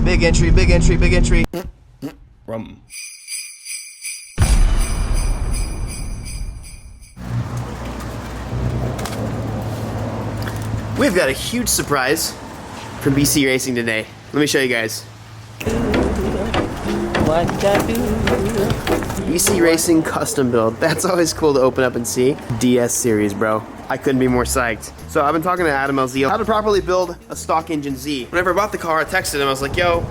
Big entry, big entry, big entry. Rum. We've got a huge surprise from BC Racing today. Let me show you guys. BC Racing custom build. That's always cool to open up and see. DS series, bro. I couldn't be more psyched. So I've been talking to Adam LZ how to properly build a stock engine Z. Whenever I bought the car, I texted him. I was like, yo,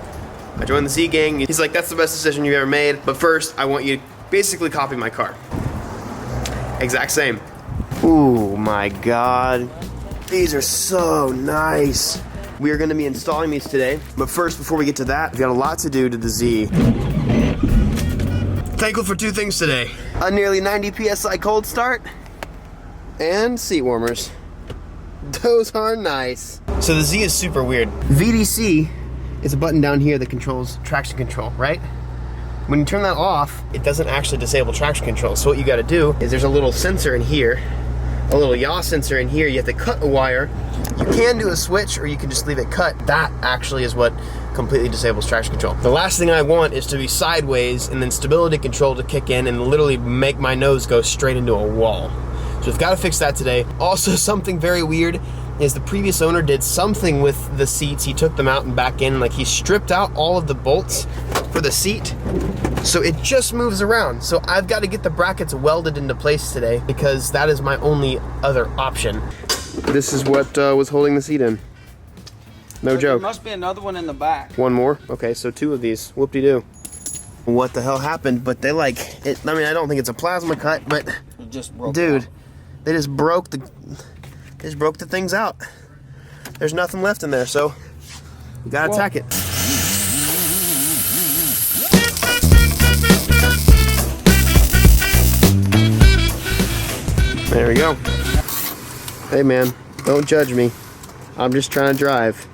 I joined the Z gang. He's like, that's the best decision you've ever made. But first, I want you to basically copy my car. Exact same. Ooh, my God. These are so nice. We are gonna be installing these today. But first, before we get to that, we've got a lot to do to the Z. Thankful for two things today. A nearly 90 PSI cold start and seat warmers. Those are nice. So the Z is super weird. VDC is a button down here that controls traction control, right? When you turn that off, it doesn't actually disable traction control. So what you gotta do is there's a little sensor in here, a little yaw sensor in here. You have to cut a wire. You can do a switch or you can just leave it cut. That actually is what completely disables traction control. The last thing I want is to be sideways and then stability control to kick in and literally make my nose go straight into a wall. So we've got to fix that today. Also, something very weird is the previous owner did something with the seats. He took them out and back in, like he stripped out all of the bolts for the seat. So it just moves around. So I've got to get the brackets welded into place today because that is my only other option. This is what was holding the seat in. No joke. There must be another one in the back. One more? Okay, so two of these. Whoop-de-doo. What the hell happened? But they like it. I mean, I don't think it's a plasma cut, but It just broke dude, out. they just broke the things out. There's nothing left in there, so you gotta attack it. There we go. Hey man, don't judge me. I'm just trying to drive.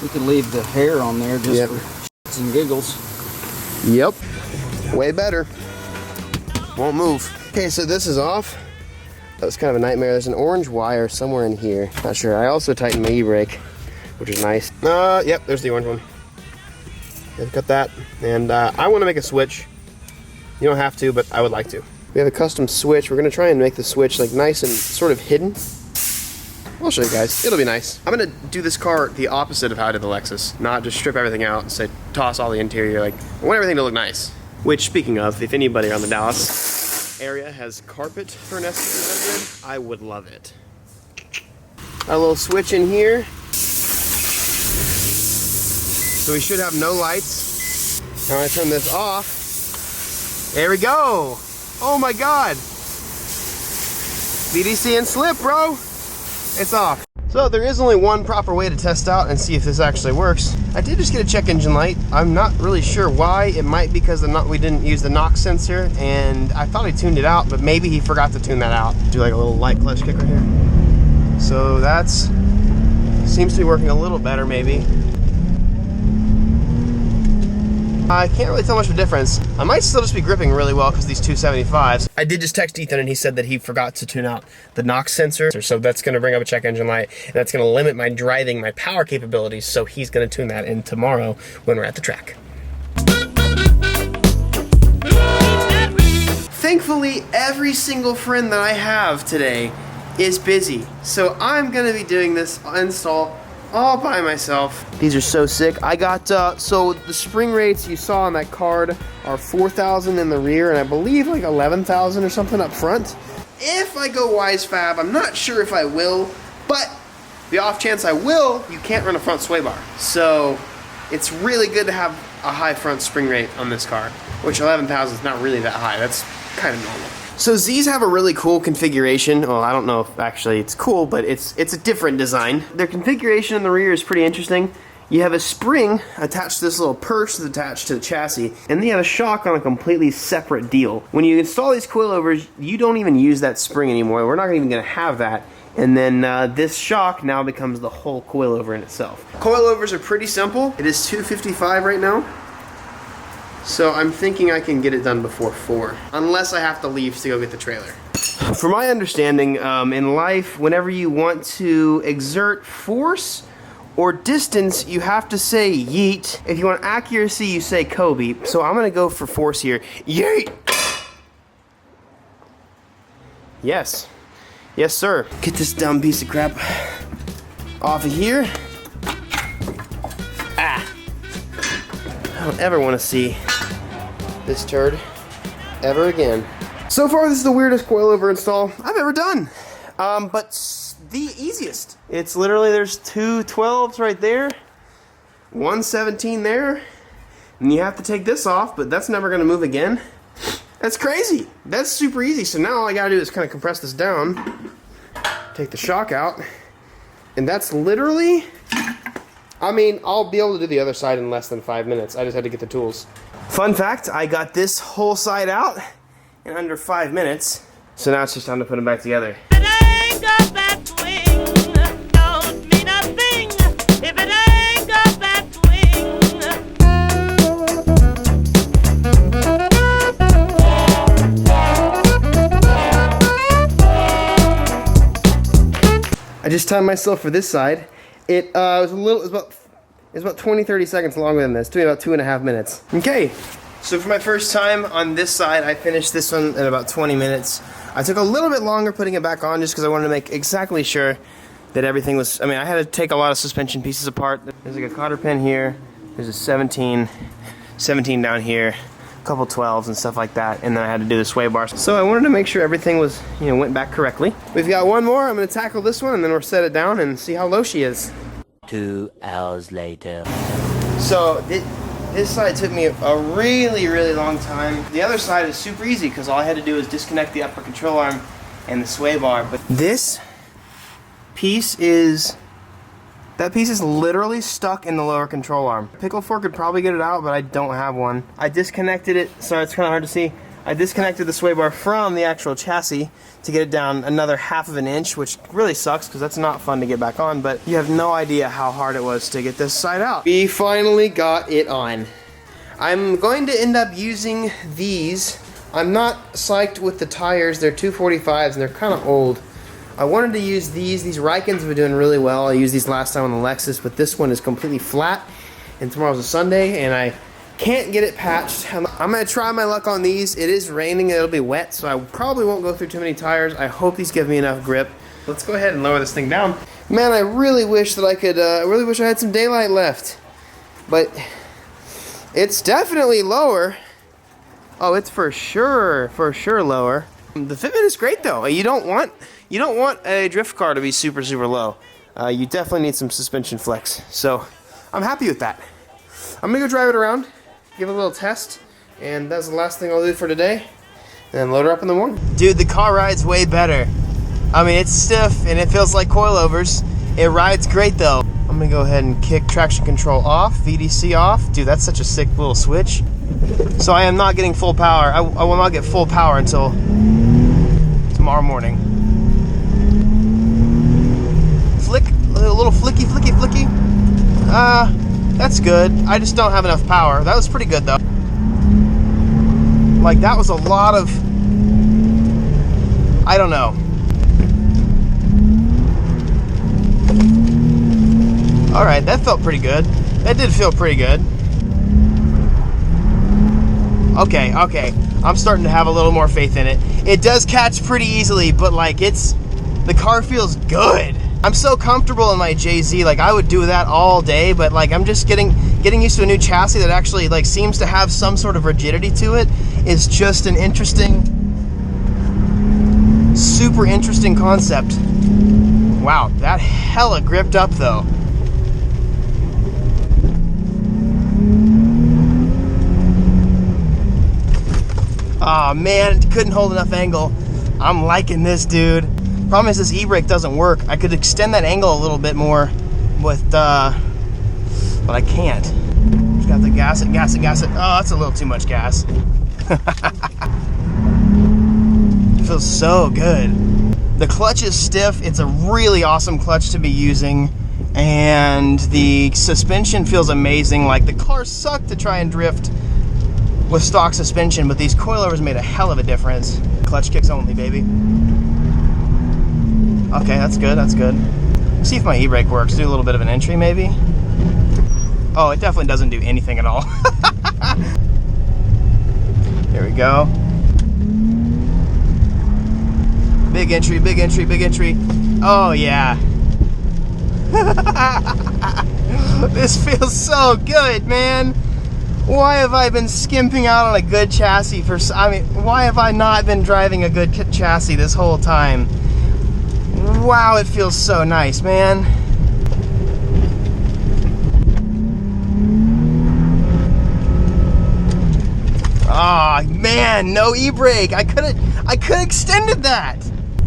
We could leave the hair on there just for shits and giggles. Yep. Way better. Won't move. Okay, so this is off. That was kind of a nightmare. There's an orange wire somewhere in here. Not sure. I also tightened my e-brake, which is nice. Yep, there's the orange one. Yeah, cut that. And I want to make a switch. You don't have to, but I would like to. We have a custom switch. We're gonna try and make the switch like nice and sort of hidden. I'll show you guys. It'll be nice. I'm gonna do this car the opposite of how I did the Lexus. Not just strip everything out and say toss all the interior. Like, I want everything to look nice. Which, speaking of, if anybody around the Dallas area has carpet for an S300, I would love it. A little switch in here. So we should have no lights. Now I turn this off. There we go. Oh my God. VDC and slip, bro. It's off. So there is only one proper way to test out and see if this actually works. I did just get a check engine light. I'm not really sure why. It might be because we didn't use the knock sensor, and I thought he tuned it out, but maybe he forgot to tune that out. Do like a little light clutch kick right here. So that's seems to be working a little better maybe. I can't really tell much of a difference. I might still just be gripping really well because these 275s. I did just text Ethan and he said that he forgot to tune out the knock sensor. So that's gonna bring up a check engine light and that's gonna limit my driving, my power capabilities. So he's gonna tune that in tomorrow when we're at the track. Thankfully, every single friend that I have today is busy. So I'm gonna be doing this install all by myself. These are so sick. I got, so the spring rates you saw on that card are 4,000 in the rear and I believe like 11,000 or something up front. If I go WiseFab, I'm not sure if I will, but the off chance I will, you can't run a front sway bar. So it's really good to have a high front spring rate on this car, which 11,000 is not really that high. That's kind of normal. So Z's have a really cool configuration. Well, I don't know if actually it's cool, but it's a different design. Their configuration in the rear is pretty interesting. You have a spring attached to this little purse that's attached to the chassis, and then you have a shock on a completely separate deal. When you install these coilovers, you don't even use that spring anymore. We're not even gonna have that. And then this shock now becomes the whole coilover in itself. Coilovers are pretty simple. It is $255 right now. So I'm thinking I can get it done before 4, unless I have to leave to go get the trailer. From my understanding, in life, whenever you want to exert force or distance, you have to say yeet. If you want accuracy, you say Kobe. So I'm gonna go for force here. Yeet! Yes. Yes, sir. Get this dumb piece of crap off of here. Ah! I don't ever want to see this turd ever again. So far, this is the weirdest coilover install I've ever done. But the easiest. It's literally, there's two 12s right there, one 17 there, and you have to take this off, but that's never gonna move again. That's crazy. That's super easy. So now all I gotta do is kind of compress this down, take the shock out, and that's literally, I mean, I'll be able to do the other side in less than 5 minutes. I just had to get the tools. Fun fact, I got this whole side out in under 5 minutes. So now it's just time to put them back together. I just timed myself for this side. It was about 20-30 seconds longer than this. It took me about 2.5 minutes. Okay, so for my first time on this side, I finished this one in about 20 minutes. I took a little bit longer putting it back on just because I wanted to make exactly sure that everything was, I mean, I had to take a lot of suspension pieces apart. There's like a cotter pin here, there's a 17 down here, a couple 12s and stuff like that, and then I had to do the sway bars. So I wanted to make sure everything was, you know, went back correctly. We've got one more. I'm going to tackle this one and then we'll set it down and see how low she is. 2 hours later. So this side took me a really, really long time. The other side is super easy because all I had to do was disconnect the upper control arm and the sway bar. But this piece is, that piece is literally stuck in the lower control arm. Pickle fork could probably get it out, but I don't have one. I disconnected it, sorry it's kind of hard to see. I disconnected the sway bar from the actual chassis to get it down another 1/2 inch, which really sucks because that's not fun to get back on, but you have no idea how hard it was to get this side out. We finally got it on. I'm going to end up using these. I'm not psyched with the tires. They're 245s and they're kind of old. I wanted to use these. These Rikens have been doing really well. I used these last time on the Lexus, but this one is completely flat, and tomorrow's a Sunday, and I can't get it patched. I'm gonna try my luck on these. It is raining, it'll be wet, so I probably won't go through too many tires. I hope these give me enough grip. Let's go ahead and lower this thing down. Man, I really wish that I could, I really wish I had some daylight left. But it's definitely lower. Oh, it's for sure lower. The fitment is great though. You don't want a drift car to be super, super low. You definitely need some suspension flex. So I'm happy with that. I'm gonna go drive it around, give it a little test, and that's the last thing I'll do for today, and then load her up in the morning. Dude, the car rides way better. I mean, it's stiff and it feels like coilovers. It rides great though. I'm gonna go ahead and kick traction control off, VDC off. Dude, that's such a sick little switch. So I am not getting full power. I will not get full power until tomorrow morning. Flick, a little flicky. That's good. I just don't have enough power. That was pretty good though. Like that was a lot of, I don't know. All right, that felt pretty good. That did feel pretty good. Okay. I'm starting to have a little more faith in it. It does catch pretty easily, but like the car feels good. I'm so comfortable in my JZ, like I would do that all day, but like I'm just getting used to a new chassis that actually like seems to have some sort of rigidity to it. Is just an interesting, super interesting concept. Wow, that hella gripped up though. Oh man, couldn't hold enough angle. I'm liking this, dude. Problem is this e-brake doesn't work. I could extend that angle a little bit more with, but I can't. Just got to gas it. Oh, that's a little too much gas. It feels so good. The clutch is stiff. It's a really awesome clutch to be using. And the suspension feels amazing. Like the car sucked to try and drift with stock suspension, but these coilovers made a hell of a difference. Clutch kicks only, baby. Okay, that's good. See if my e-brake works. Do a little bit of an entry, maybe. Oh, it definitely doesn't do anything at all. There we go. Big entry, big entry, big entry. Oh, yeah. This feels so good, man. Why have I been skimping out on a good chassis for... I mean, why have I not been driving a good chassis this whole time? Wow, it feels so nice, man. Ah, oh, man, no e-brake. I could have extended that.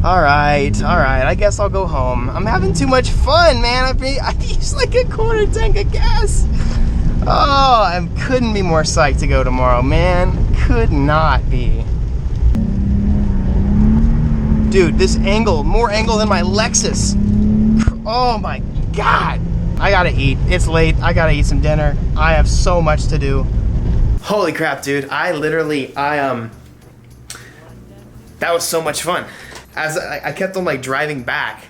All right. I guess I'll go home. I'm having too much fun, man. I've used like a quarter tank of gas. Oh, I couldn't be more psyched to go tomorrow, man. Could not be. Dude, this angle, more angle than my Lexus. Oh my God. I gotta eat. It's late. I gotta eat some dinner. I have so much to do. Holy crap, dude. That was so much fun. As I kept on like driving back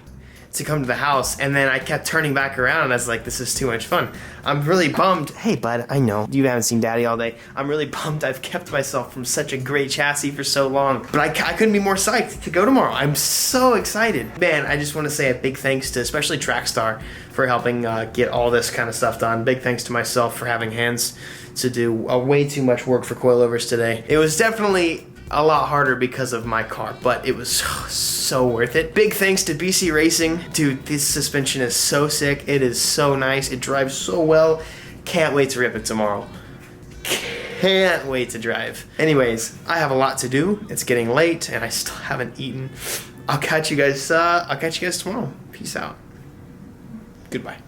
to come to the house, and then I kept turning back around, and I was like, this is too much fun. I'm really bummed. Hey, bud, I know you haven't seen Daddy all day. I'm really bummed I've kept myself from such a great chassis for so long, but I couldn't be more psyched to go tomorrow. I'm so excited. Man, I just want to say a big thanks to especially Trackstar for helping get all this kind of stuff done. Big thanks to myself for having hands to do way too much work for coilovers today. It was definitely a lot harder because of my car, but it was so worth it. Big thanks to BC Racing. Dude, this suspension is so sick. It is so nice. It drives so well. Can't wait to rip it tomorrow. Can't wait to drive. Anyways, I have a lot to do. It's getting late and I still haven't eaten. I'll catch you guys tomorrow. Peace out. Goodbye.